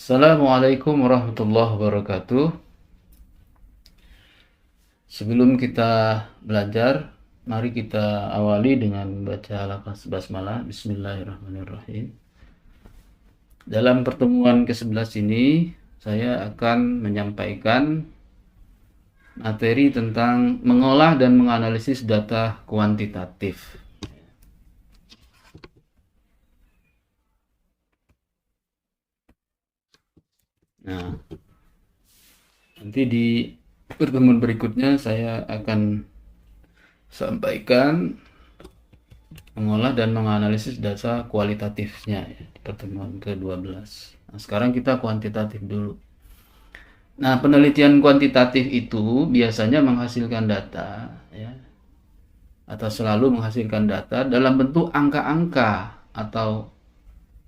Assalamualaikum warahmatullahi wabarakatuh. Sebelum kita belajar, mari kita awali dengan membaca lafaz basmalah. Bismillahirrahmanirrahim. Dalam pertemuan ke-11 ini, saya akan menyampaikan materi tentang mengolah dan menganalisis data kuantitatif. Nah, nanti di pertemuan berikutnya saya akan sampaikan mengolah dan menganalisis data kualitatifnya ya, di pertemuan ke-12. Nah, sekarang kita kuantitatif dulu. Nah, penelitian kuantitatif itu biasanya menghasilkan data ya, atau selalu menghasilkan data dalam bentuk angka-angka atau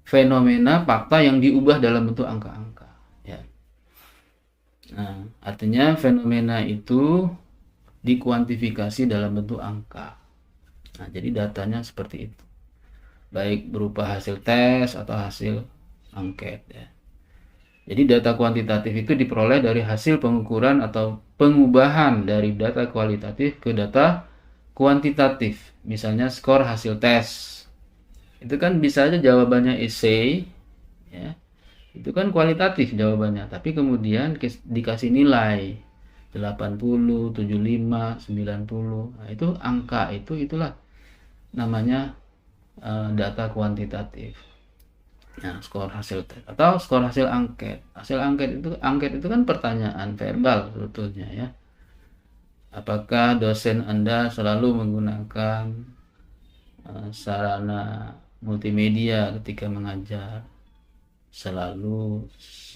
fenomena fakta yang diubah dalam bentuk angka-angka ya. Nah, artinya fenomena itu dikuantifikasi dalam bentuk angka. Nah, jadi datanya seperti itu. Baik berupa hasil tes atau hasil angket ya. Jadi data kuantitatif itu diperoleh dari hasil pengukuran atau pengubahan dari data kualitatif ke data kuantitatif. Misalnya skor hasil tes. Itu kan bisa aja jawabannya essay ya. Itu kan kualitatif jawabannya, tapi kemudian dikasih nilai 80, 75, 90. Nah, itu angka itulah namanya data kuantitatif. Nah, skor hasil tes atau skor hasil angket. Hasil angket itu kan pertanyaan verbal sebetulnya ya. Apakah dosen Anda selalu menggunakan sarana multimedia ketika mengajar? Selalu,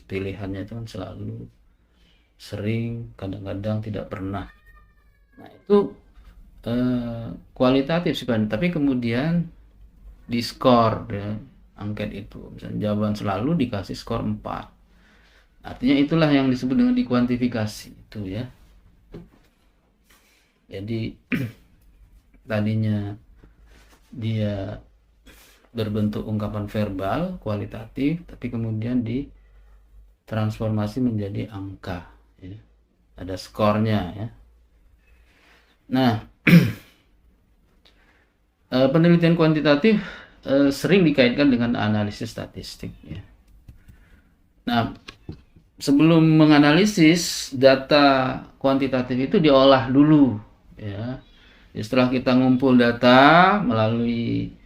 pilihannya itu kan selalu, sering, kadang-kadang, tidak pernah. Nah, itu kualitatif sebenarnya, tapi kemudian di skor ya, angket itu misalnya jawaban selalu dikasih skor 4. Artinya itulah yang disebut dengan dikuantifikasi itu ya. Jadi tadinya dia berbentuk ungkapan verbal kualitatif, tapi kemudian ditransformasi menjadi angka ya. Ada skornya ya. Nah, penelitian kuantitatif sering dikaitkan dengan analisis statistik ya. Nah, sebelum menganalisis data kuantitatif itu diolah dulu ya. Jadi setelah kita ngumpul data melalui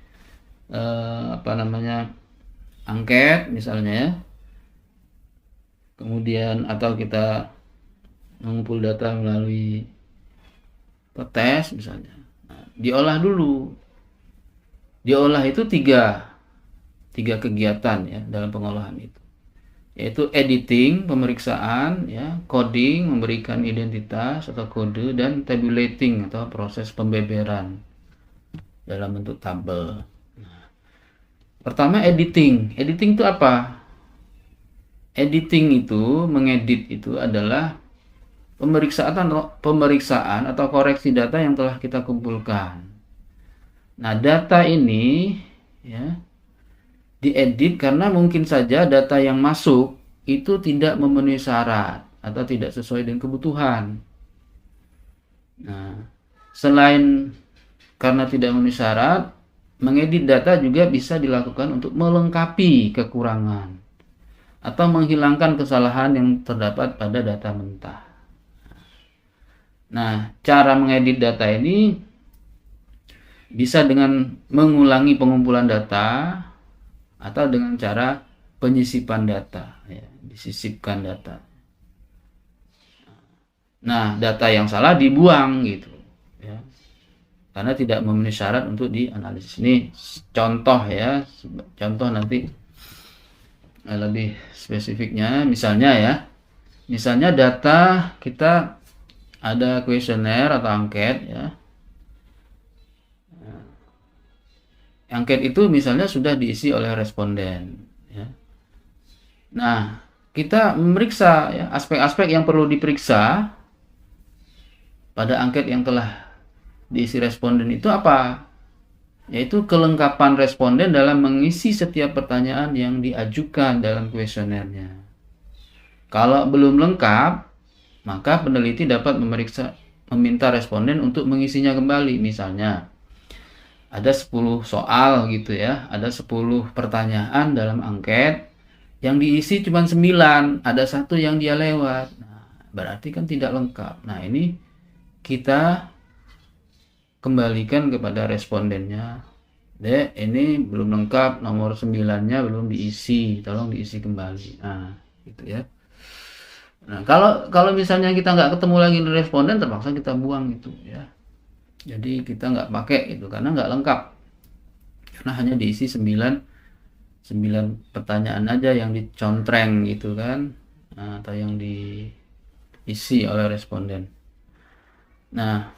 angket misalnya ya, kemudian atau kita mengumpul data melalui tes misalnya, nah, diolah dulu. Diolah itu tiga kegiatan ya dalam pengolahan itu, yaitu editing, pemeriksaan ya, coding, memberikan identitas atau kode, dan tabulating atau proses pembeberan dalam bentuk tabel. Pertama editing. Editing itu apa? Editing itu, mengedit itu adalah pemeriksaan atau koreksi data yang telah kita kumpulkan. Nah, data ini ya diedit karena mungkin saja data yang masuk itu tidak memenuhi syarat atau tidak sesuai dengan kebutuhan. Nah, selain karena tidak memenuhi syarat, mengedit data juga bisa dilakukan untuk melengkapi kekurangan atau menghilangkan kesalahan yang terdapat pada data mentah. Nah, cara mengedit data ini bisa dengan mengulangi pengumpulan data atau dengan cara penyisipan data ya, disisipkan data. Nah, data yang salah dibuang gitu ya, karena tidak memenuhi syarat untuk dianalisis. Ini contoh ya, contoh nanti lebih spesifiknya. Misalnya data kita ada kuesioner atau angket ya. Angket itu misalnya sudah diisi oleh responden ya. Nah, kita memeriksa ya, aspek-aspek yang perlu diperiksa pada angket yang telah diisi responden itu apa? Yaitu kelengkapan responden dalam mengisi setiap pertanyaan yang diajukan dalam kuesionernya. Kalau belum lengkap, maka peneliti dapat meminta responden untuk mengisinya kembali. Misalnya, ada 10 soal gitu ya, ada 10 pertanyaan dalam angket, yang diisi cuma 9, ada satu yang dia lewat. Nah, berarti kan tidak lengkap. Nah, ini kita kembalikan kepada respondennya. Dek, ini belum lengkap, nomor 9-nya belum diisi, tolong diisi kembali. Nah, gitu ya. Nah, kalau misalnya kita nggak ketemu lagi responden, terpaksa kita buang itu ya. Jadi kita nggak pakai itu karena nggak lengkap. Karena hanya diisi 9 pertanyaan aja yang dicontreng gitu kan. Nah, atau yang diisi oleh responden. Nah,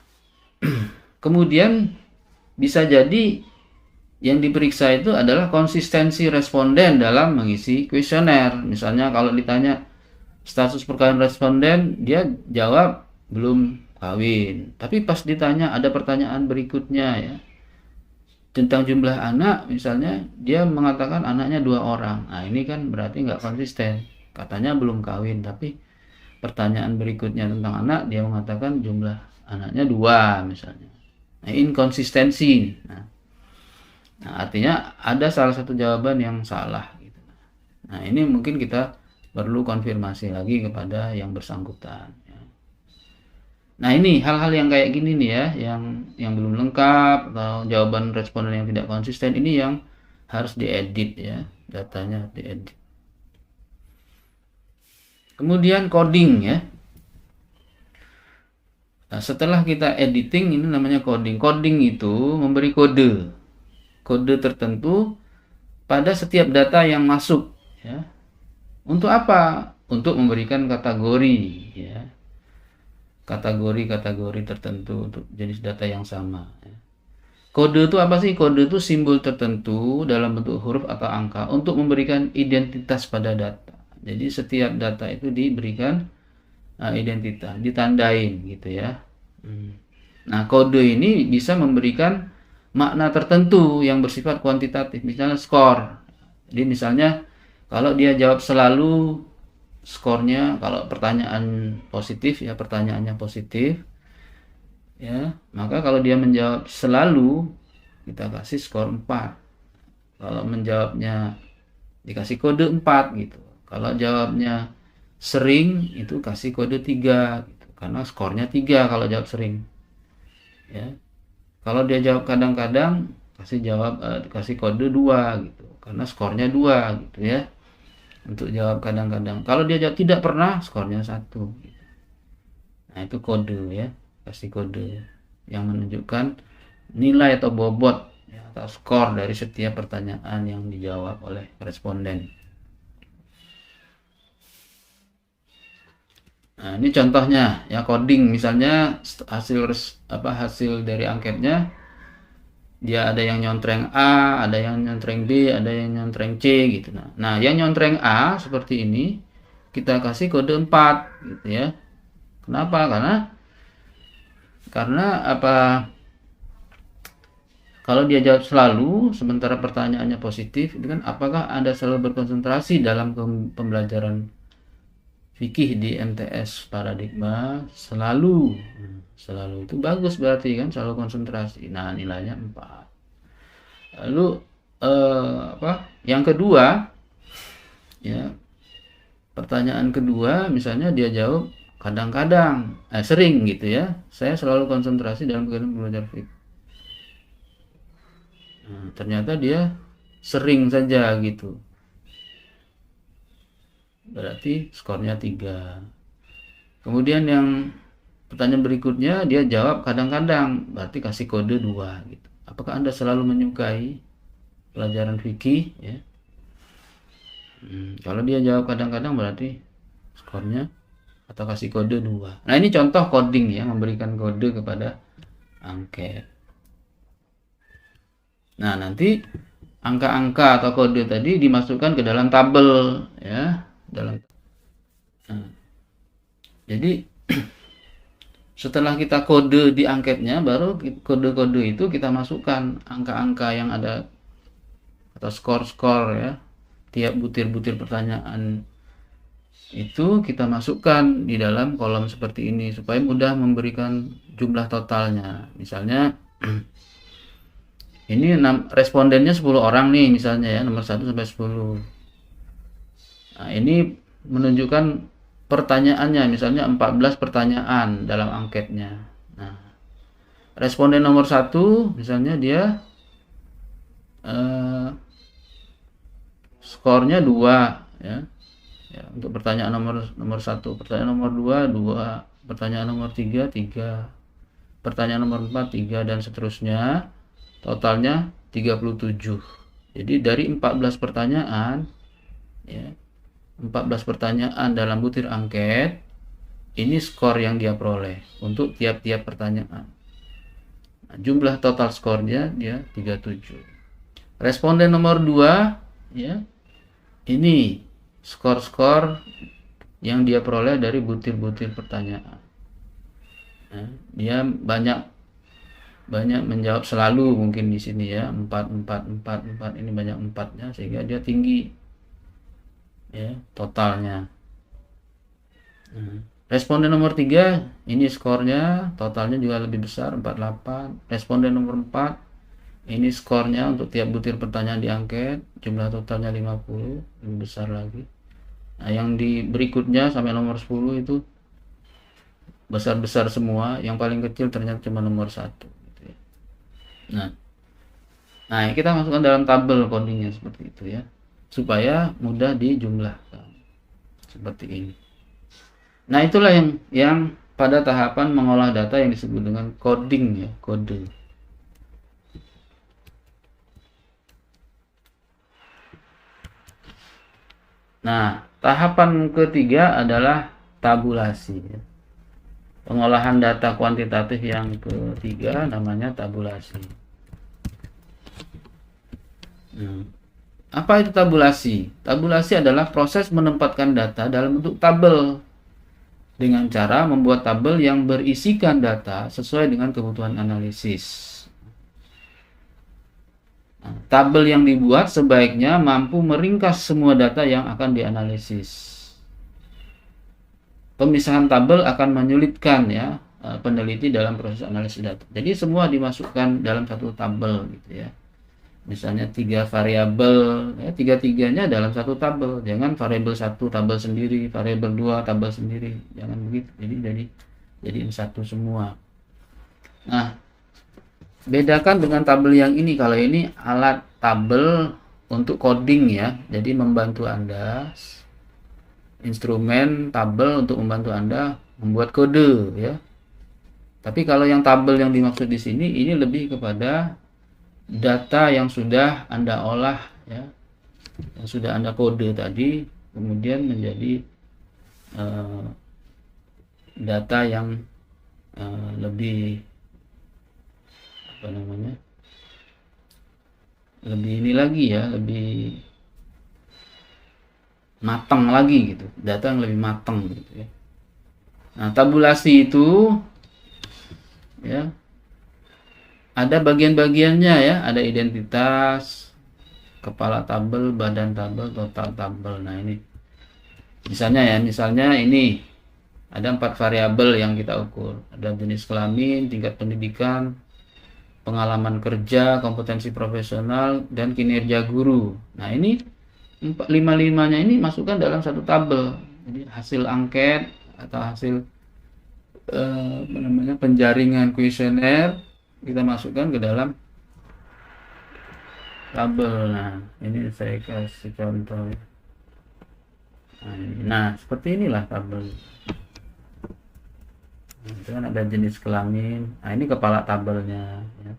kemudian bisa jadi yang diperiksa itu adalah konsistensi responden dalam mengisi kuesioner. Misalnya kalau ditanya status perkawinan responden, dia jawab belum kawin. Tapi pas ditanya ada pertanyaan berikutnya ya, tentang jumlah anak, misalnya dia mengatakan anaknya 2 orang. Nah, ini kan berarti nggak konsisten. Katanya belum kawin, tapi pertanyaan berikutnya tentang anak, dia mengatakan jumlah anaknya 2 misalnya. Nah, inkonsistensi. Nah, artinya ada salah satu jawaban yang salah gitu. Nah, ini mungkin kita perlu konfirmasi lagi kepada yang bersangkutan ya. Nah, ini hal-hal yang kayak gini nih ya, yang belum lengkap atau jawaban responden yang tidak konsisten, ini yang harus diedit ya, datanya diedit. Kemudian coding ya. Nah, setelah kita editing, ini namanya coding. Coding itu memberi kode tertentu pada setiap data yang masuk ya. Untuk apa? Untuk memberikan kategori ya. Kategori tertentu untuk jenis data yang sama ya. Kode itu apa sih? Kode itu simbol tertentu dalam bentuk huruf atau angka untuk memberikan identitas pada data. Jadi setiap data itu diberikan identitas, ditandain gitu ya. Nah, kode ini bisa memberikan makna tertentu yang bersifat kuantitatif, misalnya skor. Jadi misalnya kalau dia jawab selalu, skornya, kalau pertanyaan positif ya, pertanyaannya positif ya, maka kalau dia menjawab selalu, kita kasih skor 4. Kalau menjawabnya dikasih kode 4 gitu. Kalau jawabnya sering, itu kasih kode 3 gitu. Karena skornya 3 kalau jawab sering ya. Kalau dia jawab kadang-kadang, kasih kode 2 gitu. Karena skornya 2 gitu ya. Untuk jawab kadang-kadang. Kalau dia jawab tidak pernah, skornya 1 gitu. Nah, itu kode ya. Kasih kode yang menunjukkan nilai atau bobot ya, atau skor dari setiap pertanyaan yang dijawab oleh responden. Nah, ini contohnya ya, coding misalnya hasil dari anketnya, dia ada yang nyontreng A, ada yang nyontreng B, ada yang nyontreng C gitu. Nah, yang nyontreng A seperti ini kita kasih kode 4 gitu ya. Kenapa? Karena apa? Kalau dia jawab selalu sementara pertanyaannya positif, itu kan apakah Anda selalu berkonsentrasi dalam pembelajaran fikih di MTS paradigma? Selalu itu bagus berarti kan, selalu konsentrasi. Nah, nilainya 4. Lalu yang kedua ya, pertanyaan kedua misalnya dia jawab kadang-kadang, sering gitu ya, saya selalu konsentrasi dalam kegiatan belajar fikih. Nah, ternyata dia sering saja gitu, berarti skornya 3. Kemudian yang pertanyaan berikutnya dia jawab kadang-kadang, berarti kasih kode 2 gitu. Apakah Anda selalu menyukai pelajaran fikih ya? Kalau dia jawab kadang-kadang, berarti skornya atau kasih kode 2. Nah, ini contoh coding ya, memberikan kode kepada angket. Nah, nanti angka-angka atau kode tadi dimasukkan ke dalam tabel ya, jadi setelah kita kode di angketnya, baru kode-kode itu kita masukkan angka-angka yang ada atau skor-skor ya, tiap butir-butir pertanyaan itu kita masukkan di dalam kolom seperti ini supaya mudah memberikan jumlah totalnya. Misalnya ini respondennya 10 orang nih misalnya ya, nomor 1 sampai 10. Nah, ini menunjukkan pertanyaannya, misalnya 14 pertanyaan dalam anketnya. Nah, responden nomor 1 misalnya dia skornya 2 ya. Ya, untuk pertanyaan nomor 1, pertanyaan nomor 2, 2, pertanyaan nomor 3, 3, pertanyaan nomor 4, 3 dan seterusnya. Totalnya 37. Jadi dari 14 pertanyaan ya, 14 pertanyaan dalam butir angket, ini skor yang dia peroleh untuk tiap-tiap pertanyaan. Nah, jumlah total skornya dia 37. Responden nomor 2 ya, ini skor-skor yang dia peroleh dari butir-butir pertanyaan. Nah, dia banyak menjawab selalu mungkin di sini ya, 4 ini banyak 4-nya sehingga dia tinggi ya totalnya. Responden nomor 3 ini skornya totalnya juga lebih besar, 48. Responden nomor 4 ini skornya untuk tiap butir pertanyaan diangket jumlah totalnya 50, lebih besar lagi. Nah, yang di berikutnya sampai nomor 10 itu besar-besar semua, yang paling kecil ternyata cuma nomor 1 gitu ya. Nah, kita masukkan dalam tabel codingnya seperti itu ya, supaya mudah dijumlahkan seperti ini. Nah, itulah yang pada tahapan mengolah data yang disebut dengan coding ya, kode. Nah, tahapan ketiga adalah tabulasi ya. Pengolahan data kuantitatif yang ketiga namanya tabulasi. Apa itu tabulasi? Tabulasi adalah proses menempatkan data dalam bentuk tabel dengan cara membuat tabel yang berisikan data sesuai dengan kebutuhan analisis. Nah, tabel yang dibuat sebaiknya mampu meringkas semua data yang akan dianalisis. Pemisahan tabel akan menyulitkan ya peneliti dalam proses analisis data. Jadi semua dimasukkan dalam satu tabel gitu ya. Misalnya 3 variabel, ya, tiga-tiganya dalam satu tabel. Jangan variabel 1 tabel sendiri, variabel 2 tabel sendiri. Jangan begitu. Jadi satu semua. Nah, bedakan dengan tabel yang ini. Kalau ini alat tabel untuk coding ya. Jadi membantu Anda, instrumen tabel untuk membantu Anda membuat kode ya. Tapi kalau yang tabel yang dimaksud di sini ini lebih kepada data yang sudah Anda olah ya, yang sudah Anda kode tadi kemudian menjadi data yang lebih apa namanya, lebih ini lagi ya, lebih matang lagi gitu, data yang lebih matang gitu ya. Nah, tabulasi itu ya ada bagian-bagiannya ya, ada identitas, kepala tabel, badan tabel, total tabel. Nah, ini misalnya ini ada 4 variabel yang kita ukur. Ada jenis kelamin, tingkat pendidikan, pengalaman kerja, kompetensi profesional, dan kinerja guru. Nah, ini 5-5-nya ini masukkan dalam satu tabel. Jadi hasil angket atau hasil penjaringan kuesioner kita masukkan ke dalam tabel. Nah, ini saya kasih contoh. Nah, seperti inilah tabel. Itu kan ada jenis kelamin. Nah, ini kepala tabelnya ya.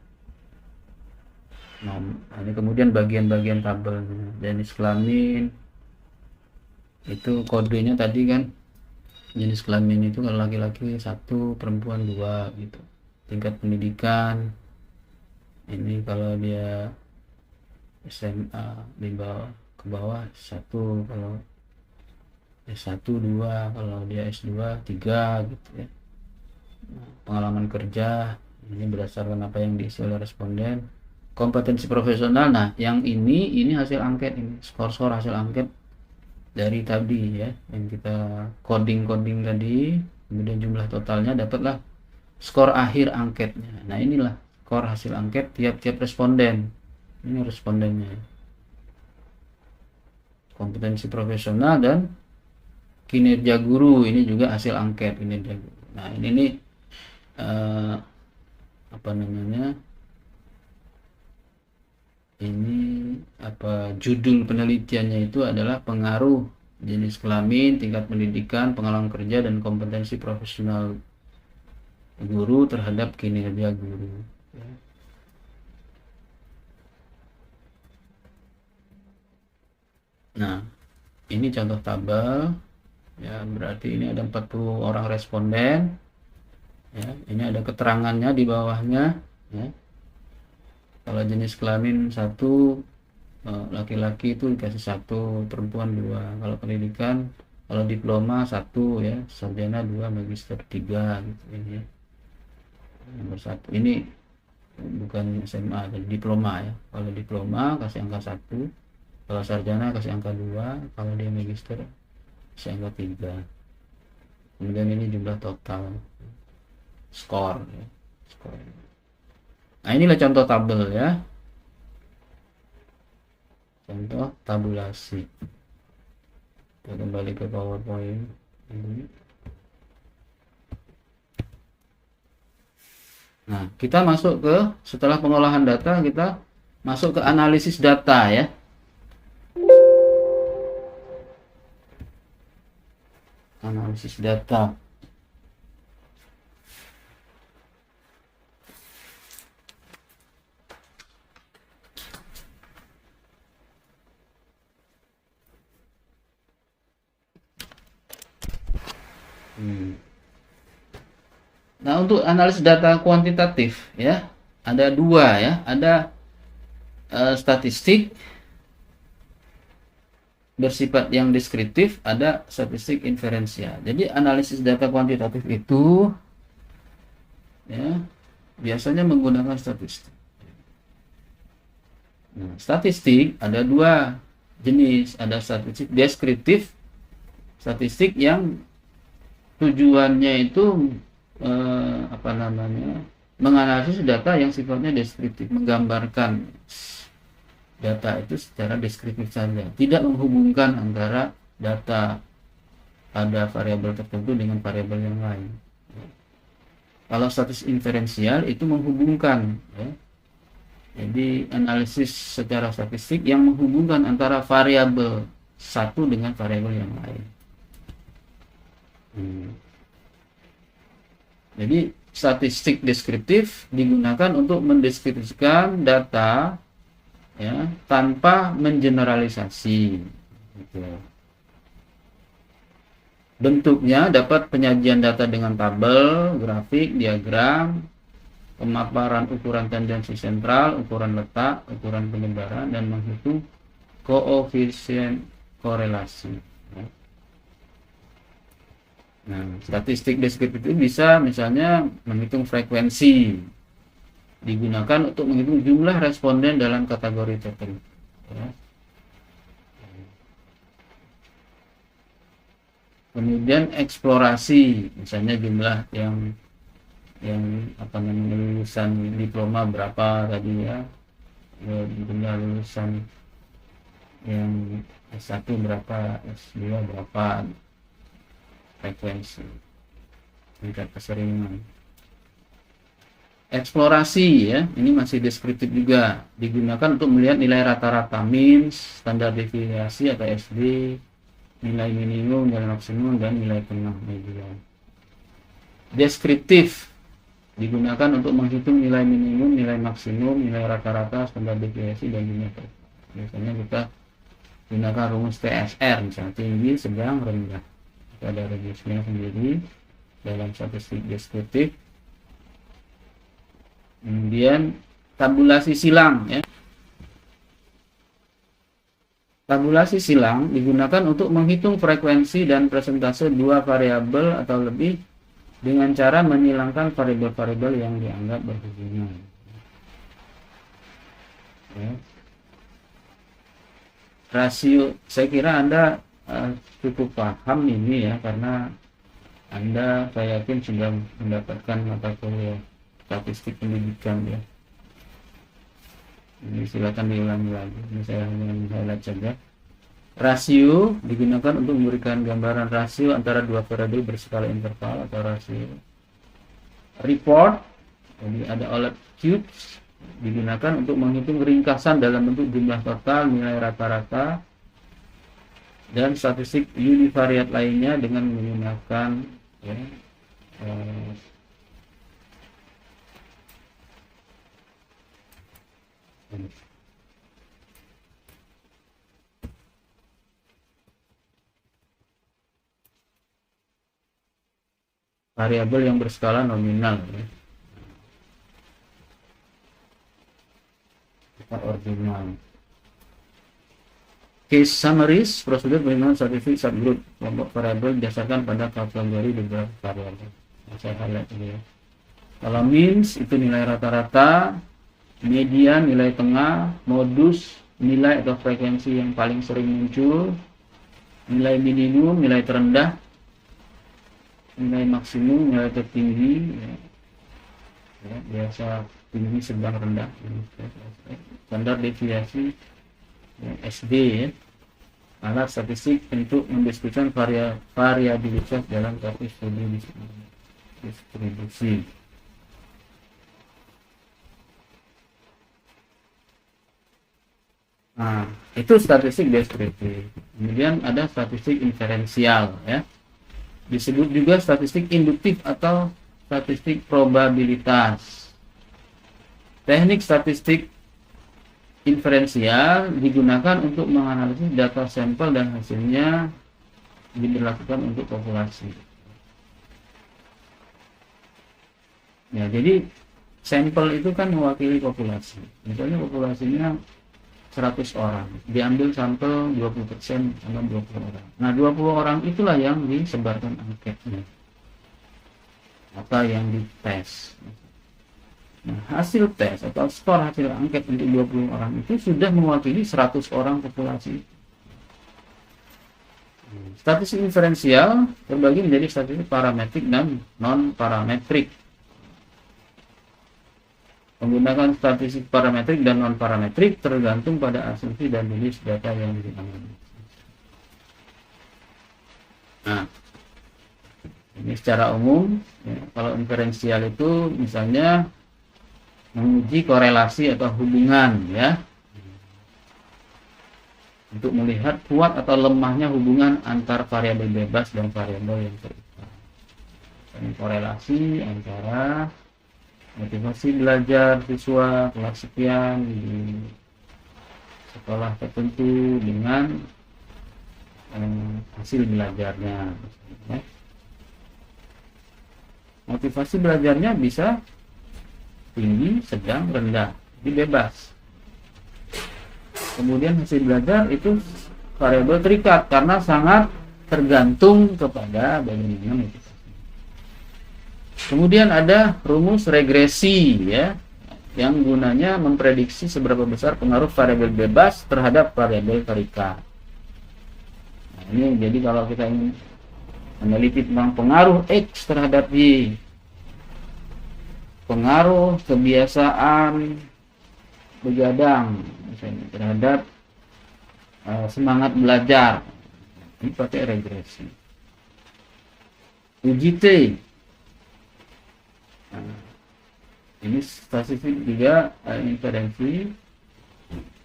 Nah, ini kemudian bagian-bagian tabelnya. Jenis kelamin itu kodenya tadi kan, jenis kelamin itu kalau laki-laki 1, perempuan 2 gitu. Tingkat pendidikan ini kalau dia SMA di bawah ke bawah 1, kalau S1 2, kalau dia S2 3 gitu ya. Pengalaman kerja ini berdasarkan apa yang diisi oleh responden. Kompetensi profesional, nah yang ini hasil angket, ini skor hasil angket dari tadi ya, yang kita coding tadi, kemudian jumlah totalnya, dapatlah skor akhir angketnya. Nah inilah skor hasil angket tiap-tiap responden. Ini respondennya, kompetensi profesional dan kinerja guru. Ini juga hasil angket kinerja guru. Nah ini nih apa namanya, ini apa judul penelitiannya itu adalah pengaruh jenis kelamin, tingkat pendidikan, pengalaman kerja, dan kompetensi profesional guru terhadap kinerja guru. Nah, ini contoh tabel ya, berarti ini ada 40 orang responden ya. Ini ada keterangannya di bawahnya ya. Kalau jenis kelamin 1, laki-laki itu dikasih 1, perempuan 2. Kalau pendidikan, kalau diploma 1 ya, sarjana 2, magister 3 gitu ini ya. Nomor 1 ini bukan SMA, jadi diploma ya. Kalau diploma kasih angka 1, kalau sarjana kasih angka 2, kalau dia magister kasih angka 3. Kemudian ini jumlah total skor ya. Skor. Nah inilah contoh tabel ya, contoh tabulasi. Kita kembali ke PowerPoint ini. Nah kita masuk ke, setelah pengolahan data, kita masuk ke analisis data ya. Analisis data. Nah untuk analisis data kuantitatif ya, ada 2 ya, ada statistik bersifat yang deskriptif, ada statistik inferensial. Jadi analisis data kuantitatif itu ya biasanya menggunakan statistik. Nah, statistik ada 2 jenis, ada statistik deskriptif, statistik yang tujuannya itu apa namanya, menganalisis data yang sifatnya deskriptif, menggambarkan data itu secara deskriptif saja, tidak menghubungkan antara data pada variabel tertentu dengan variabel yang lain. Kalau statistik inferensial itu menghubungkan ya. Jadi analisis secara statistik yang menghubungkan antara variabel satu dengan variabel yang lain. Jadi statistik deskriptif digunakan untuk mendeskripsikan data ya, tanpa mengeneralisasi gitu. Bentuknya dapat penyajian data dengan tabel, grafik, diagram, pemaparan ukuran tendensi sentral, ukuran letak, ukuran penyebaran, dan menghitung koefisien korelasi. Nah, statistik deskriptif itu bisa misalnya menghitung frekuensi, digunakan untuk menghitung jumlah responden dalam kategori tertentu ya. Kemudian eksplorasi, misalnya jumlah yang apa namanya, lulusan diploma berapa tadi ya, jumlah lulusan yang S1 berapa, S2 berapa, frekuensi, tingkat keseringan. Eksplorasi ya, ini masih deskriptif juga, digunakan untuk melihat nilai rata-rata, means, standar deviasi atau SD, nilai minimum, nilai maksimum, dan nilai tengah median. Deskriptif digunakan untuk menghitung nilai minimum, nilai maksimum, nilai rata-rata, standar deviasi, dan nilai tengah. Biasanya kita gunakan rumus TSR, misalnya tinggi, sedang, rendah. Ada rumusnya sendiri dalam statistik deskriptif. Kemudian tabulasi silang ya. Tabulasi silang digunakan untuk menghitung frekuensi dan persentase 2 variabel atau lebih dengan cara menyilangkan variabel-variabel yang dianggap berhubungan. Ya. Rasio, saya kira Anda cukup paham ini ya, karena Anda saya yakin sudah mendapatkan mata kuliah statistik pendidikan ya. Ini silakan diulangi lagi, ini saya hanya highlight saja. Rasio digunakan untuk memberikan gambaran rasio antara dua variabel berskala interval atau rasio. Report, jadi ada OLAP cubes, digunakan untuk menghitung ringkasan dalam bentuk jumlah total, nilai rata-rata, dan statistik univariat lainnya dengan menggunakan ya, variabel yang berskala nominal ya. Ordinal. Case summaries, prosedur penilaian statistik subgroup kelompok variabel berdasarkan pada kategori beberapa variabel. Saya highlight ini ya. Kalau means itu nilai rata-rata, median nilai tengah, modus nilai atau frekuensi yang paling sering muncul, nilai minimum nilai terendah, nilai maksimum nilai tertinggi ya, biasa tinggi sedang rendah, standar deviasi ya, SD ya. Alat statistik untuk mendiskusikan variabilitas dalam suatu studi distribusi. Nah, itu statistik deskriptif. Kemudian ada statistik inferensial ya. Disebut juga statistik induktif atau statistik probabilitas. Teknik statistik inferensial digunakan untuk menganalisis data sampel dan hasilnya diberlakukan untuk populasi. Ya, jadi sampel itu kan mewakili populasi. Misalnya populasinya 100 orang, diambil sampel 20% sama 20 orang. Nah, 20 orang itulah yang disebarkan anketnya atau yang dites. Nah, hasil tes atau skor hasil angket untuk 20 orang itu sudah mewakili 100 orang populasi. Statistik inferensial terbagi menjadi statistik parametrik dan non-parametrik. Menggunakan statistik parametrik dan non-parametrik tergantung pada asumsi dan jenis data yang diambil. Nah, ini secara umum ya, kalau inferensial itu misalnya menguji korelasi atau hubungan ya, untuk melihat kuat atau lemahnya hubungan antar variabel bebas dan variabel yang terikat. Ini korelasi antara motivasi belajar siswa kelas sekian di sekolah tertentu dengan hasil belajarnya. Motivasi belajarnya bisa tinggi, sedang, rendah, jadi bebas. Kemudian hasil belajar itu variabel terikat karena sangat tergantung kepada bagaimana motivasi. Kemudian ada rumus regresi ya, yang gunanya memprediksi seberapa besar pengaruh variabel bebas terhadap variabel terikat. Nah, ini jadi kalau kita ingin meneliti tentang pengaruh X terhadap Y, pengaruh kebiasaan begadang misalnya terhadap semangat belajar, ini pakai regresi. Uji T, nah, ini statistik juga inferensi,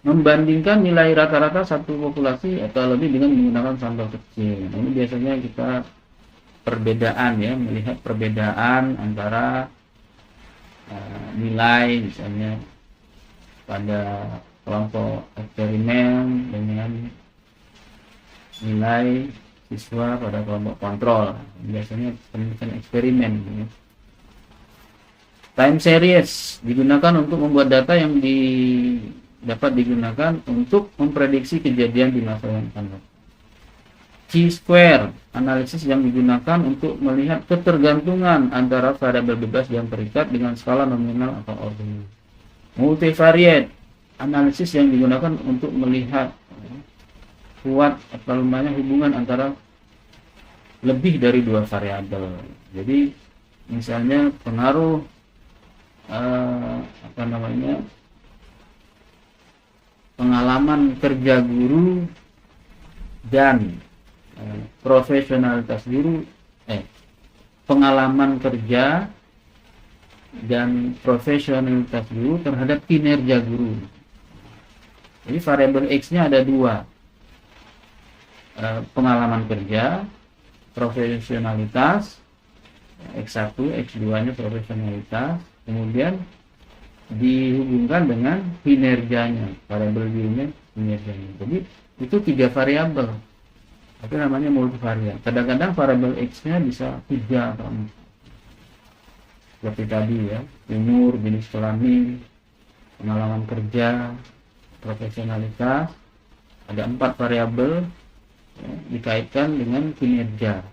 membandingkan nilai rata-rata satu populasi atau lebih dengan menggunakan sampel kecil. Ini biasanya kita perbedaan ya, melihat perbedaan antara nilai misalnya pada kelompok eksperimen dengan nilai siswa pada kelompok kontrol. Biasanya penelitian eksperimen ya. Time series digunakan untuk membuat data yang dapat digunakan untuk memprediksi kejadian di masa yang akan datang. Chi-square analisis yang digunakan untuk melihat ketergantungan antara variabel bebas yang terikat dengan skala nominal atau ordinal. Multivariate analisis yang digunakan untuk melihat kuat atau lemahnya hubungan antara lebih dari dua variabel. Jadi misalnya pengaruh pengalaman kerja guru dan profesionalitas guru, pengalaman kerja dan profesionalitas guru terhadap kinerja guru. Jadi variabel X-nya ada dua, pengalaman kerja, profesionalitas, X1, X2-nya profesionalitas, kemudian dihubungkan dengan kinerjanya, variabel Y-nya kinerjanya. Jadi itu 3 variabel, itu namanya multivariat. Kadang-kadang variabel X-nya bisa 3 atau 4, seperti tadi ya, umur, jenis kelamin, pengalaman kerja, profesionalitas. Ada 4 variabel ya, dikaitkan dengan kinerja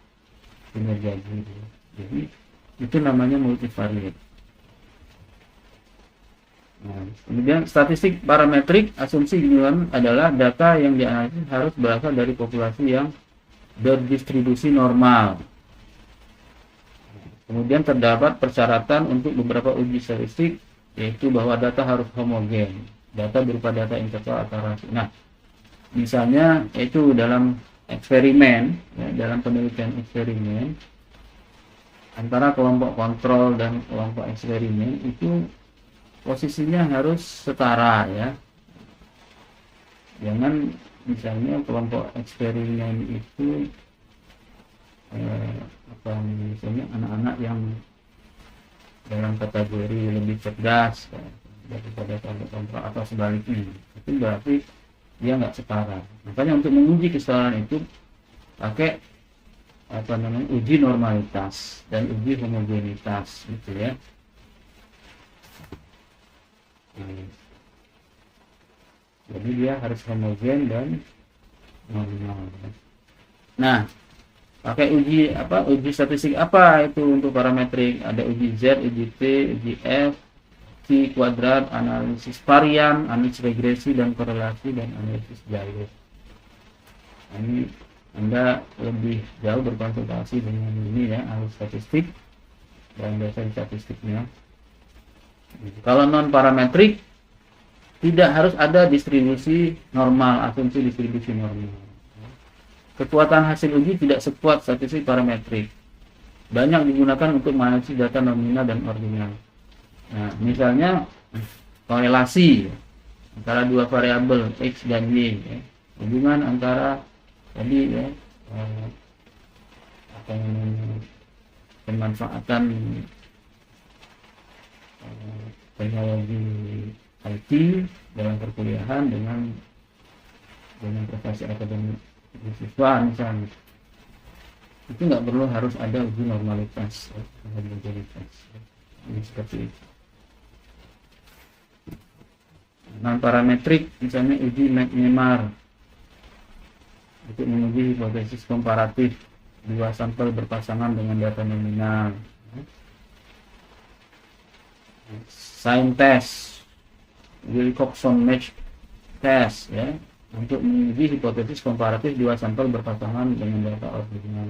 guru. Jadi itu namanya multivariat. Nah, kemudian statistik parametrik, asumsi ginian adalah data yang dianalisis harus berasal dari populasi yang berdistribusi normal. Kemudian terdapat persyaratan untuk beberapa uji statistik, yaitu bahwa data harus homogen. Data berupa data interval atau rasio. Nah, misalnya itu dalam eksperimen, ya, dalam penelitian eksperimen antara kelompok kontrol dan kelompok eksperimen itu posisinya harus setara ya. Jangan misalnya kelompok eksperimen itu misalnya anak-anak yang dalam kategori lebih cerdas ya, daripada kelompok kontrol atau sebaliknya, itu berarti dia nggak setara. Makanya untuk menguji kesetaraan itu pakai uji normalitas dan uji homogenitas gitu ya. Jadi dia harus homogen dan normal. Nah, pakai uji statistik apa itu untuk parametrik? Ada uji Z, uji T, uji F, Q kuadrat, analisis varian, analisis regresi dan korelasi, dan analisis jalur. Nah, ini Anda lebih jauh berkonsultasi dengan ini ya, analisis statistik dan dasar statistiknya. Kalau non parametrik tidak harus ada distribusi normal, asumsi distribusi normal. Kekuatan hasil uji tidak sekuat statistik parametrik. Banyak digunakan untuk menganalisis data nominal dan ordinal. Nah, misalnya korelasi antara dua variabel X dan Y, ya. Hubungan antara tadi ya, pemanfaatan teknologi IT dalam perkuliahan dengan prestasi akademik siswa misalnya, itu nggak perlu harus ada uji normalitas, ini seperti itu. Non parametrik misalnya uji McNemar untuk menguji hipotesis komparatif dua sampel berpasangan dengan data nominal. Sign test, Wilcoxon match test ya, untuk menguji hipotesis komparatif dua sampel berpasangan dengan data ordinal.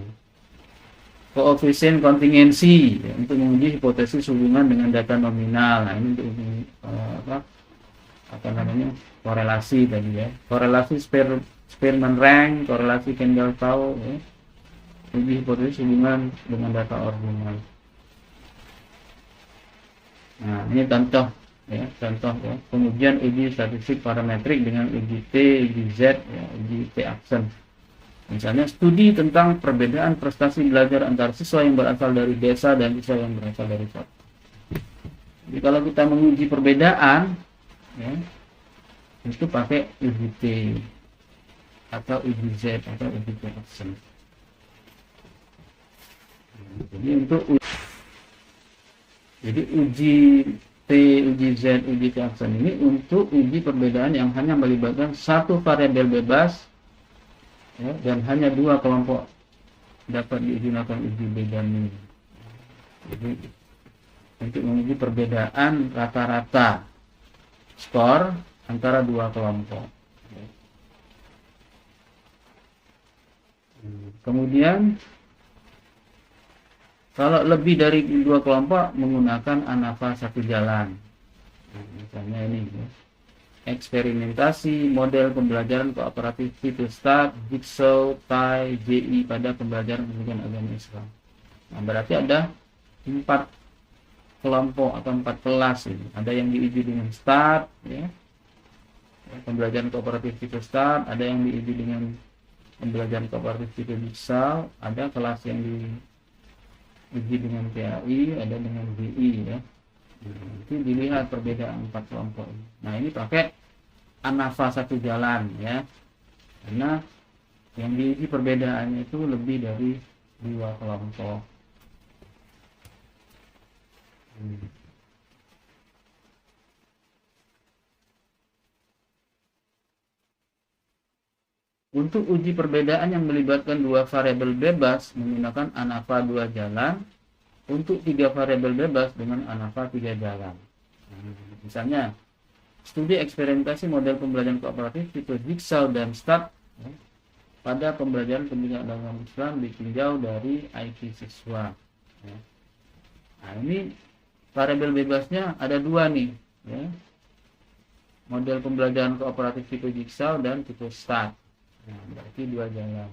Koefisien kontingensi ya, untuk menguji hipotesis hubungan dengan data nominal. Nah, ini untuk korelasi tadi ya, korelasi Spearman rank, korelasi Kendall-Tau ya, uji hipotesis hubungan dengan data ordinal. Nah, ini contoh ya. Kemudian uji statistik parametrik dengan uji T, uji Z ya, uji T-aksen. Misalnya studi tentang perbedaan prestasi belajar antara siswa yang berasal dari desa dan siswa yang berasal dari kota. Jadi kalau kita menguji perbedaan ya, itu pakai uji T atau uji Z atau uji T-aksen. Jadi uji T, uji Z, uji T-aksen ini untuk uji perbedaan yang hanya melibatkan satu variabel bebas ya, dan hanya dua kelompok dapat digunakan uji bedanya. Jadi untuk menguji perbedaan rata-rata skor antara dua kelompok. Kemudian kalau lebih dari 2 kelompok menggunakan ANAVA satu jalan. Nah, misalnya ini ya. Eksperimentasi model pembelajaran kooperatif Fitur Start, Jigsaw, TAI, JI pada pembelajaran pendidikan agama Islam. Nah, berarti ada 4 kelompok atau 4 kelas ini. Ada yang diuji dengan Start, ya, pembelajaran kooperatif Fitur Start, ada yang diuji dengan pembelajaran kooperatif Fitur Jigsaw, ada kelas yang diuji dengan PAI, ada dengan JI, ya. Itu dilihat perbedaan 4 kelompok ini. Nah, ini pakai ANAVA satu jalan, ya, karena yang diuji perbedaannya itu lebih dari 2 kelompok. Untuk uji perbedaan yang melibatkan 2 variabel bebas menggunakan ANAVA 2 jalan, untuk 3 variabel bebas dengan ANAVA 3 jalan. Misalnya, studi eksperimentasi model pembelajaran kooperatif Fitur Jigsaw dan Start pada pembelajaran pendidikan agama Islam ditinjau dari IQ siswa. Nah, ini variabel bebasnya ada 2 nih, ya. Model pembelajaran kooperatif Fitur Jigsaw dan Fitur Start. Nah, berarti 2 jalan.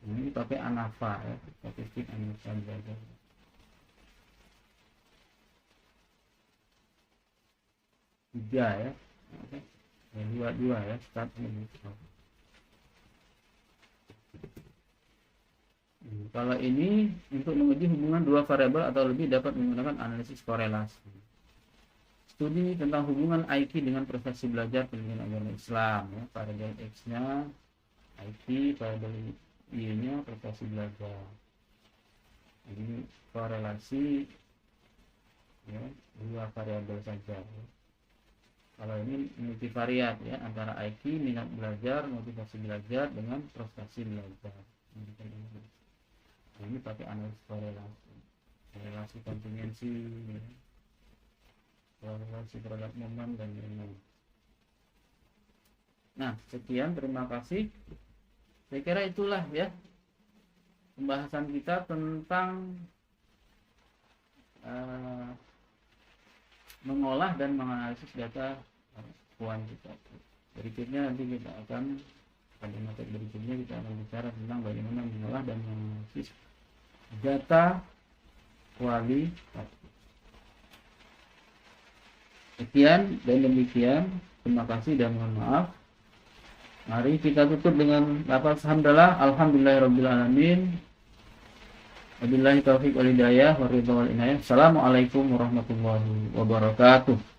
Ini pakai ANAVA, ya, statistik ANAVA belajar. Tiga, ya. Oke. Dua ya, Start ini. Kalau ini untuk menguji hubungan 2 variabel atau lebih dapat menggunakan analisis korelasi. Studi tentang hubungan IQ dengan prestasi belajar pendidikan agama Islam, ya. Variabel X-nya IQ, variabel Y-nya prestasi belajar. Ini korelasi, ya, 2 variabel saja, ya. Kalau ini multivariat, ya, antara IQ, minat belajar, motivasi belajar dengan prestasi belajar. Nah, ini pakai analisis korelasi, korelasi kontingensi, ya, korelasi terhadap momen dan lain-lain. Nah, sekian, terima kasih. Saya kira itulah, ya, pembahasan kita tentang mengolah dan menganalisis data kuantitatif. Berikutnya nanti kita akan, pada materi berikutnya kita akan bicara tentang bagaimana mengolah dan menganalisis data kualitatif. Sekian dan demikian. Terima kasih dan mohon maaf. Mari kita tutup dengan lafaz hamdalah, alhamdulillahirabbil alamin. Wabillahi taufiq wal hidayah, waridha wal inayah. Assalamualaikum warahmatullahi wabarakatuh.